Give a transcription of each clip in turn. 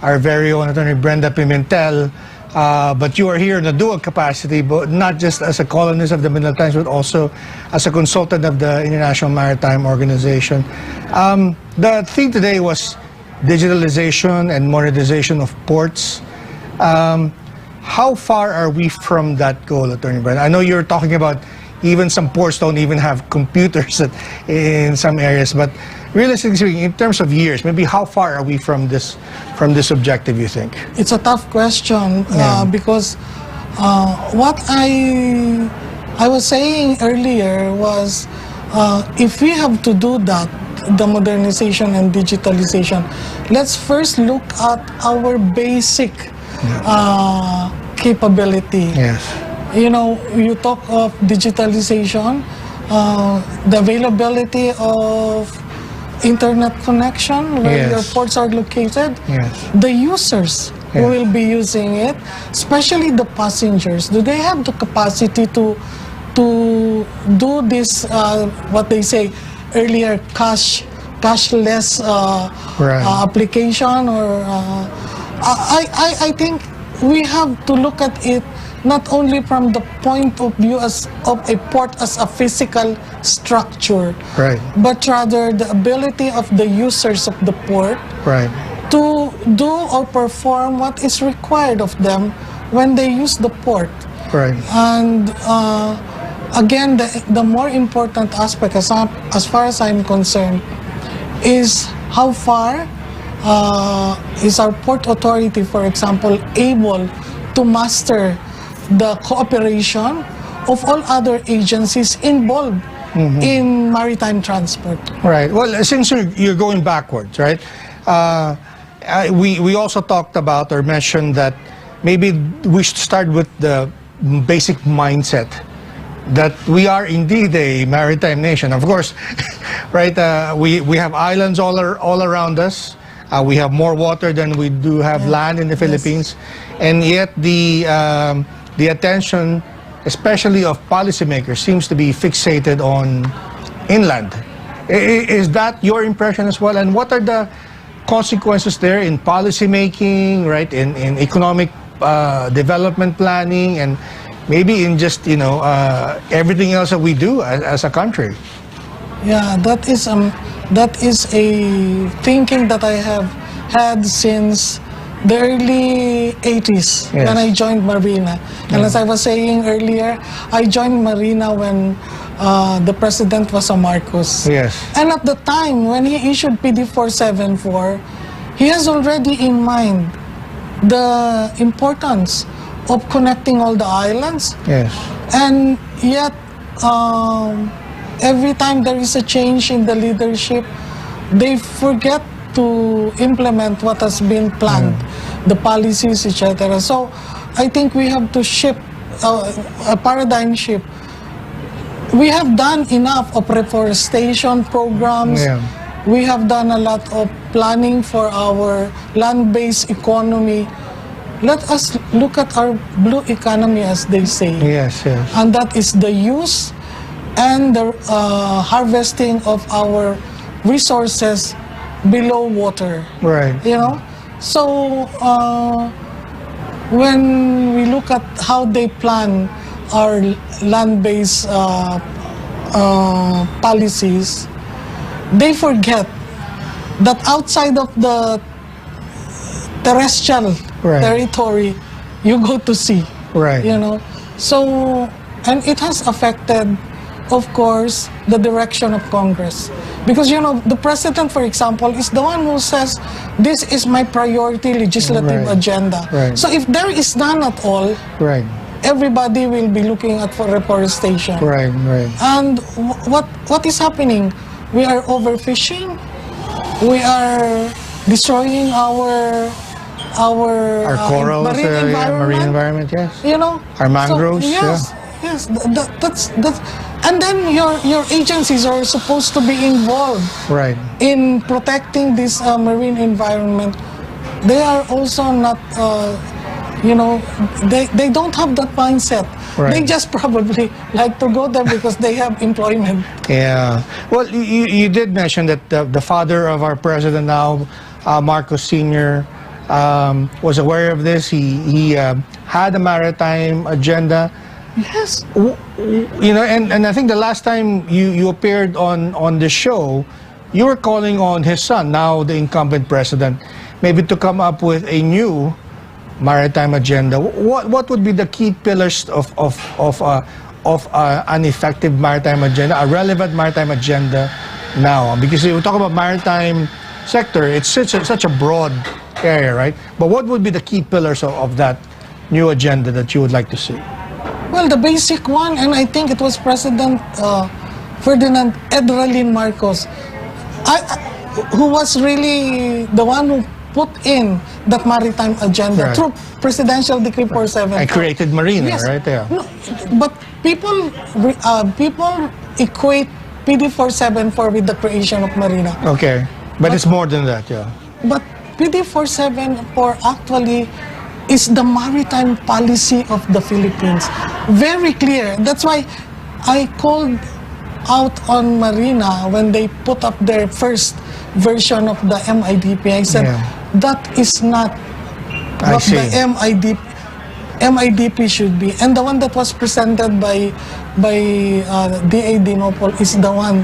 our very own Attorney Brenda Pimentel. But you are here in a dual capacity, but not just as a columnist of the Manila Times, but also as a consultant of the International Maritime Organization. The theme today was digitalization and monetization of ports. How far are we from that goal, Attorney Brenda? I know you're talking about even some ports don't even have computers in some areas, but realistically speaking, in terms of years, maybe how far are we from this objective, you think? It's a tough question because what I was saying earlier was if we have to do that, the modernization and digitalization, let's first look at our basic capability. Yes. You know, you talk of digitalization, the availability of internet connection where your ports are located, the users who will be using it, especially the passengers. Do they have the capacity to do this, what they say earlier, cashless application? Or I think we have to look at it not only from the point of view of a port as a physical structure, but rather the ability of the users of the port to do or perform what is required of them when they use the port. And again, the more important aspect, as far as I'm concerned, is how far is our port authority, for example, able to master the cooperation of all other agencies involved in maritime transport. Right. Well, since you're going backwards, right? We also talked about or mentioned that maybe we should start with the basic mindset that we are indeed a maritime nation. Of course, right? We have islands all around us. We have more water than we do have land in the Philippines, and yet the attention, especially of policymakers, seems to be fixated on inland. Is that your impression as well? And what are the consequences there in policymaking, right? In economic development planning, and maybe in just everything else that we do as a country? Yeah, that is a thinking that I have had since the early 80s when I joined Marina. And as I was saying earlier, I joined Marina when the president was a Marcos. And at the time when he issued PD 474, he has already in mind the importance of connecting all the islands. And yet, every time there is a change in the leadership, they forget to implement what has been planned, the policies, etc. So I think we have to shift a paradigm shift. We have done enough of reforestation programs. We have done a lot of planning for our land-based economy. Let us look at our blue economy, as they say. And that is the use and the harvesting of our resources below water. You know? So when we look at how they plan our land-based policies, they forget that outside of the terrestrial territory, you go to sea. You know? So, and it has affected, of course, the direction of Congress. Because, you know, the president, for example, is the one who says, this is my priority legislative agenda. So if there is none at all, everybody will be looking at for reforestation. And what is happening? We are overfishing. We are destroying our corals, marine environment. You know, our mangroves. So, that's and then your agencies are supposed to be involved in protecting this marine environment. They are also not, you know, they don't have that mindset. They just probably like to go there because they have employment. Well, you did mention that the father of our president now, Marcos Sr., was aware of this. He had a maritime agenda. Yes. You know, and I think the last time you appeared on the show, you were calling on his son, now the incumbent president, maybe to come up with a new maritime agenda. What would be the key pillars of an effective maritime agenda, a relevant maritime agenda now? Because we talk about maritime sector, it's such a broad area, right? But what would be the key pillars of that new agenda that you would like to see? Well, the basic one, and I think it was President Ferdinand Edralin Marcos, who was really the one who put in that maritime agenda through Presidential Decree 47. I created Marina, yes. right? Yeah. No, but people equate PD 474 with the creation of Marina. Okay, but it's more than that, yeah. But PD 474 actually is the maritime policy of the Philippines. Very clear. That's why I called out on Marina when they put up their first version of the MIDP. I said, that is not what the MIDP should be. And the one that was presented by DA Dinopol is the one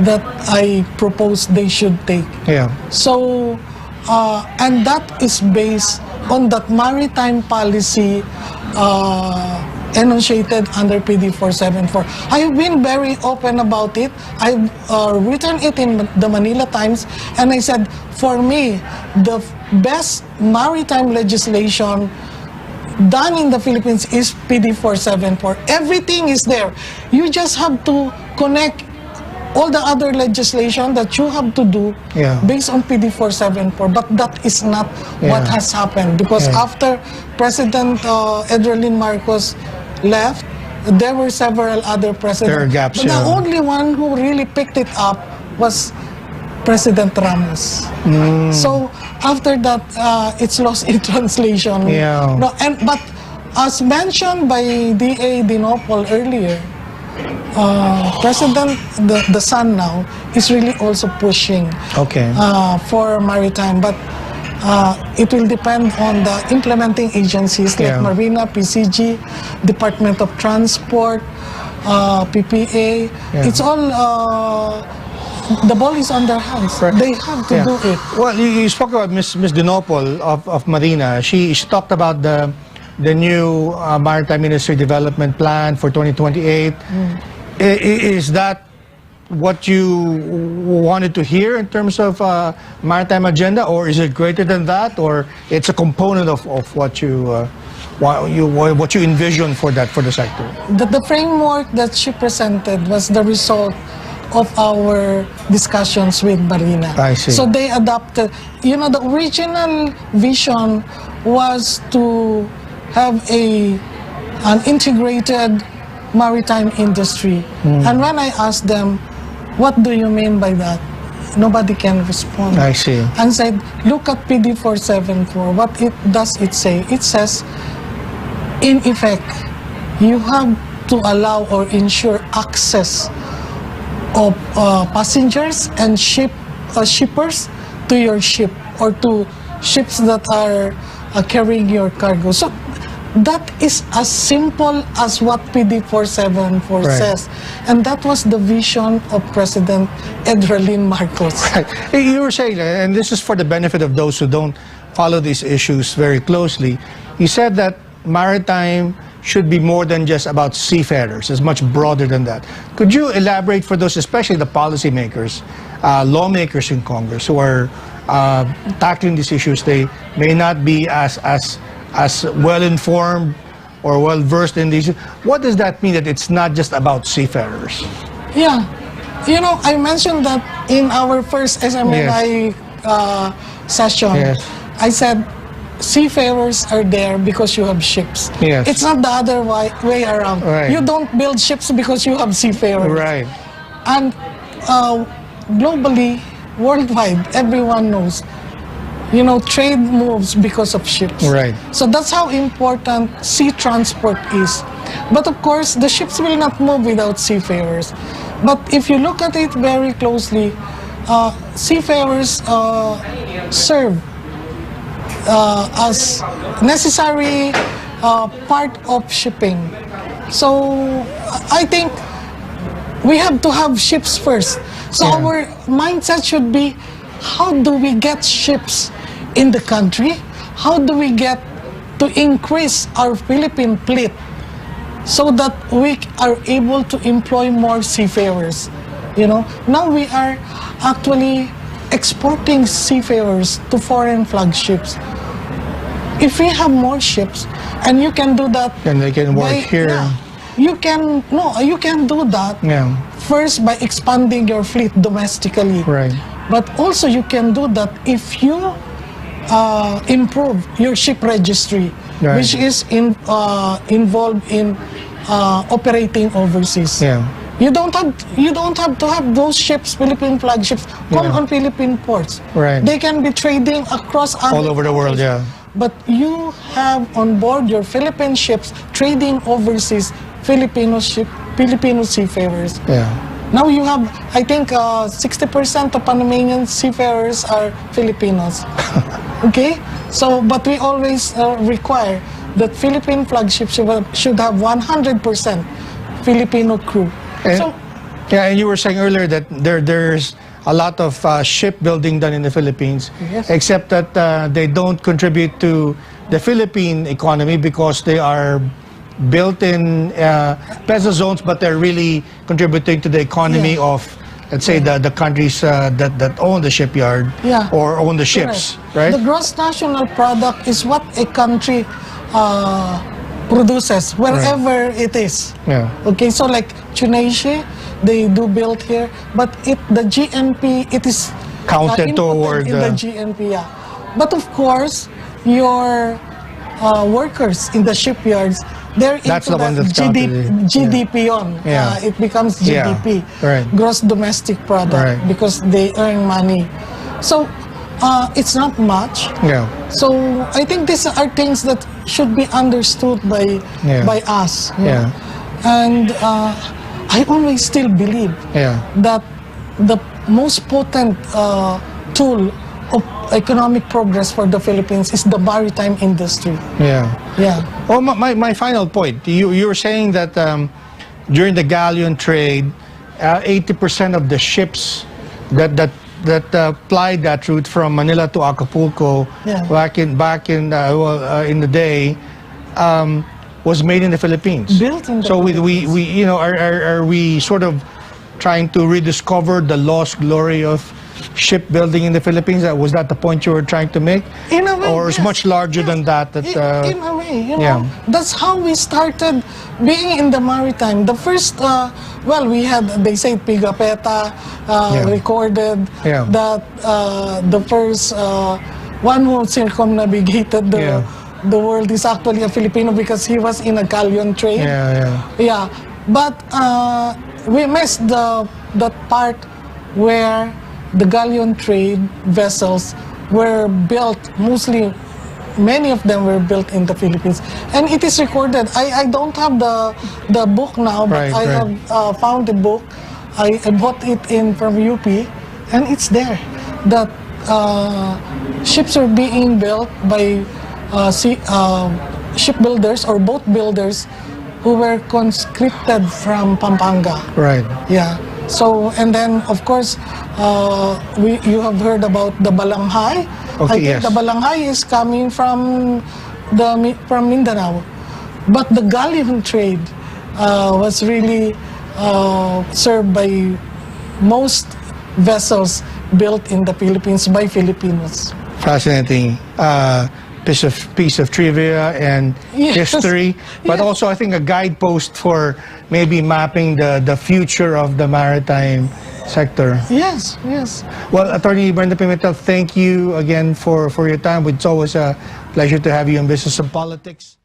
that I proposed they should take. Yeah. So, and that is based on that maritime policy enunciated under PD 474. I've been very open about it. I've written it in the Manila Times, and I said, for me, the best maritime legislation done in the Philippines is PD 474. Everything is there. You just have to connect all the other legislation that you have to do based on PD 474, but that is not what has happened, because after President Edralin Marcos left, there were several other presidents. There are gaps, but the only one who really picked it up was President Ramos. So after that, it's lost in translation. No, but as mentioned by DA Dinopol earlier, President, the son now, is really also pushing for maritime, but it will depend on the implementing agencies like Marina, PCG, Department of Transport, PPA. It's all, the ball is on their hands. They have to do it. Well, you spoke about Ms. Dinopol of Marina. She talked about the new Maritime Industry Development Plan for 2028. Is that what you wanted to hear in terms of maritime agenda, or is it greater than that, or it's a component of what you envision for the sector? The framework that she presented was the result of our discussions with Marina. I see. So they adopted, the original vision was to have an integrated maritime industry. And when I asked them, what do you mean by that? Nobody can respond. I see. And said, look at PD 474. What does it say? It says, in effect, you have to allow or ensure access of passengers and shippers to your ship, or to ships that are carrying your cargo. So that is as simple as what PD 474 says. And that was the vision of President Edralin Marcos. Right. You were saying, and this is for the benefit of those who don't follow these issues very closely, you said that maritime should be more than just about seafarers. It's much broader than that. Could you elaborate for those, especially the policymakers, lawmakers in Congress who are tackling these issues? They may not be as well-informed or well-versed in these. What does that mean, that it's not just about seafarers? Yeah. I mentioned that in our first SMNI session. I said, seafarers are there because you have ships. It's not the other way around. You don't build ships because you have seafarers. And globally, worldwide, everyone knows, trade moves because of ships. So that's how important sea transport is. But of course, the ships will not move without seafarers. But if you look at it very closely, seafarers serve as necessary part of shipping. So I think we have to have ships first. So our mindset should be, how do we get ships in the country? How do we get to increase our Philippine fleet so that we are able to employ more seafarers? You know, now we are actually exporting seafarers to foreign flagships. If we have more ships, and you can do that, and they can work here. Yeah, you can do that first by expanding your fleet domestically. Right. But also you can do that if you improve your ship registry, which is involved in operating overseas. Yeah. You don't have to have those ships, Philippine flagships, come on Philippine ports. Right. They can be trading across all over the world. Yeah. But you have on board your Philippine ships trading overseas, Filipino seafarers. Yeah. Now you have, I think, 60% of Panamanian seafarers are Filipinos. Okay? So, but we always require that Philippine flagships should have 100% Filipino crew. And, so, and you were saying earlier that there's a lot of shipbuilding done in the Philippines, except that they don't contribute to the Philippine economy because they are built in peso zones, but they're really contributing to the economy of, let's say, the countries that own the shipyard or own the ships, right? The gross national product is what a country produces wherever it is. Yeah. Okay, so like Tunisia, they do build here, but the GNP, it is counted toward in the GNP. Yeah. But of course, your workers in the shipyards, they're that's into the one that's GDP on. It becomes GDP, gross domestic product, because they earn money. So it's not much. Yeah. So I think these are things that should be understood by us. Yeah. And I always still believe that the most potent tool of economic progress for the Philippines is the maritime industry. Yeah. Yeah. Well, my final point, you were saying that during the galleon trade, 80% of the ships that plied that route from Manila to Acapulco back in the day was made in the Philippines. Built in the Philippines. We you know, are we sort of trying to rediscover the lost glory of shipbuilding in the Philippines? Was that the point you were trying to make? In a way, or is much larger than that? In a way, you know, that's how we started being in the maritime. The first, well, we had, they say Pigapetta recorded that the first one who circumnavigated the world is actually a Filipino because he was in a galleon trade. Yeah. But we missed that part where the galleon trade vessels were built, many of them were built in the Philippines. And it is recorded. I don't have the book now, but I have found the book. I bought it from UP, and it's there. That ships are being built by shipbuilders or boat builders who were conscripted from Pampanga. Right. Yeah. So, and then, of course, you have heard about the Balanghay. Okay, I think the Balanghay is coming from Mindanao. But the galleon trade was really served by most vessels built in the Philippines by Filipinos. Fascinating piece of trivia and history, but also I think a guidepost for maybe mapping the future of the maritime sector. Yes, yes. Well, Attorney Brenda Pimentel, thank you again for your time. It's always a pleasure to have you in Business and Politics.